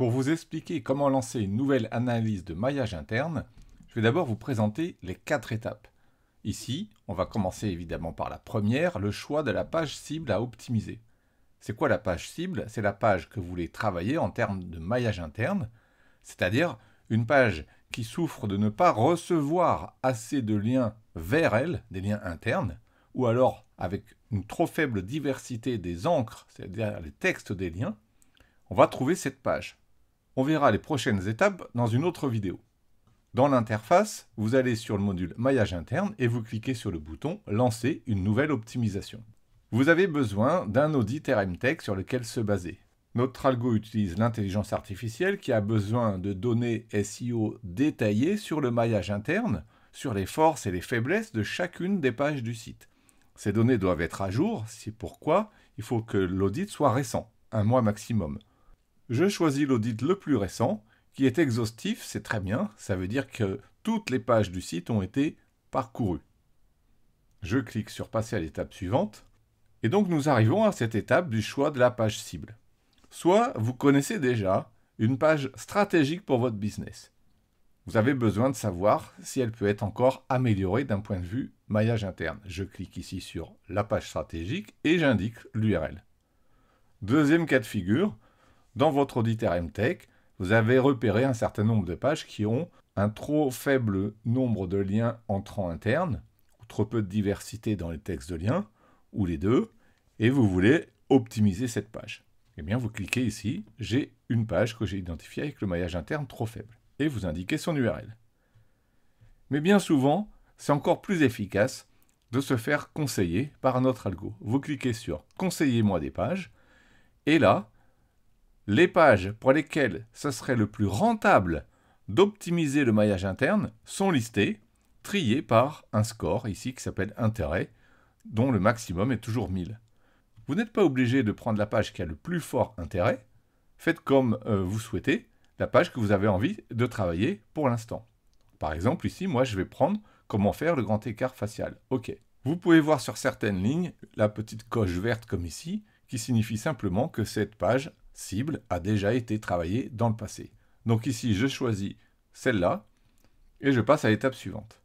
Pour vous expliquer comment lancer une nouvelle analyse de maillage interne, je vais d'abord vous présenter les 4 étapes. Ici, on va commencer évidemment par la première, le choix de la page cible à optimiser. C'est quoi la page cible? C'est la page que vous voulez travailler en termes de maillage interne, c'est-à-dire une page qui souffre de ne pas recevoir assez de liens vers elle, des liens internes, ou alors avec une trop faible diversité des encres, c'est-à-dire les textes des liens, on va trouver cette page. On verra les prochaines étapes dans une autre vidéo. Dans l'interface, vous allez sur le module maillage interne et vous cliquez sur le bouton « Lancer une nouvelle optimisation ». Vous avez besoin d'un audit RMTech sur lequel se baser. Notre algo utilise l'intelligence artificielle qui a besoin de données SEO détaillées sur le maillage interne, sur les forces et les faiblesses de chacune des pages du site. Ces données doivent être à jour, c'est pourquoi il faut que l'audit soit récent, 1 mois maximum. Je choisis l'audit le plus récent, qui est exhaustif, c'est très bien, ça veut dire que toutes les pages du site ont été parcourues. Je clique sur passer à l'étape suivante, et donc nous arrivons à cette étape du choix de la page cible. Soit vous connaissez déjà une page stratégique pour votre business. Vous avez besoin de savoir si elle peut être encore améliorée d'un point de vue maillage interne. Je clique ici sur la page stratégique et j'indique l'URL. Deuxième cas de figure, dans votre audit RMTech, vous avez repéré un certain nombre de pages qui ont un trop faible nombre de liens entrants internes, ou trop peu de diversité dans les textes de liens, ou les deux, et vous voulez optimiser cette page. Eh bien, vous cliquez ici, j'ai une page que j'ai identifiée avec le maillage interne trop faible, et vous indiquez son URL. Mais bien souvent, c'est encore plus efficace de se faire conseiller par notre algo. Vous cliquez sur « Conseillez-moi des pages », et là, les pages pour lesquelles ce serait le plus rentable d'optimiser le maillage interne sont listées, triées par un score ici qui s'appelle intérêt, dont le maximum est toujours 1000. Vous n'êtes pas obligé de prendre la page qui a le plus fort intérêt, faites comme vous souhaitez, la page que vous avez envie de travailler pour l'instant. Par exemple ici, moi je vais prendre comment faire le grand écart facial. OK. Vous pouvez voir sur certaines lignes la petite coche verte comme ici, qui signifie simplement que cette page cible a déjà été travaillée dans le passé. Donc ici, je choisis celle-là et je passe à l'étape suivante.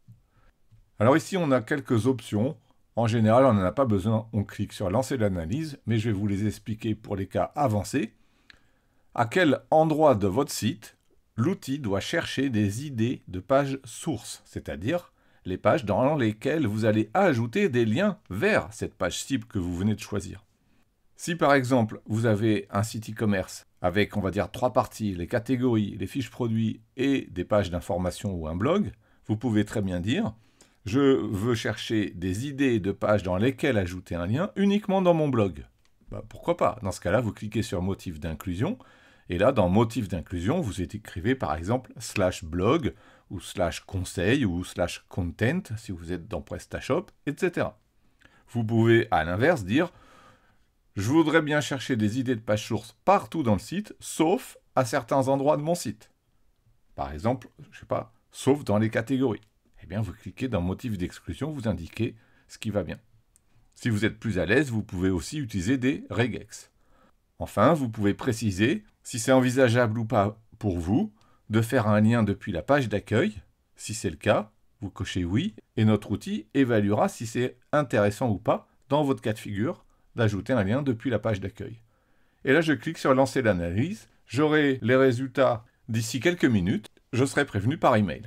Alors ici, on a quelques options. En général, on n'en a pas besoin. On clique sur lancer l'analyse, mais je vais vous les expliquer pour les cas avancés. À quel endroit de votre site l'outil doit chercher des idées de pages sources, c'est-à-dire les pages dans lesquelles vous allez ajouter des liens vers cette page cible que vous venez de choisir. Si par exemple, vous avez un site e-commerce avec, on va dire, 3 parties, les catégories, les fiches produits et des pages d'information ou un blog, vous pouvez très bien dire « Je veux chercher des idées de pages dans lesquelles ajouter un lien uniquement dans mon blog ». Pourquoi pas? Dans ce cas-là, vous cliquez sur « Motif d'inclusion » et là, dans « Motif d'inclusion », vous écrivez par exemple « blog » ou « conseil » ou « content » si vous êtes dans PrestaShop, etc. Vous pouvez à l'inverse dire « Je voudrais bien chercher des idées de pages sources partout dans le site, sauf à certains endroits de mon site. » Par exemple, je ne sais pas, sauf dans les catégories. Eh bien, vous cliquez dans Motif d'exclusion, vous indiquez ce qui va bien. Si vous êtes plus à l'aise, vous pouvez aussi utiliser des regex. Enfin, vous pouvez préciser si c'est envisageable ou pas pour vous de faire un lien depuis la page d'accueil. Si c'est le cas, vous cochez oui, et notre outil évaluera si c'est intéressant ou pas, dans votre cas de figure, d'ajouter un lien depuis la page d'accueil. Et là, je clique sur lancer l'analyse. J'aurai les résultats d'ici quelques minutes. Je serai prévenu par email.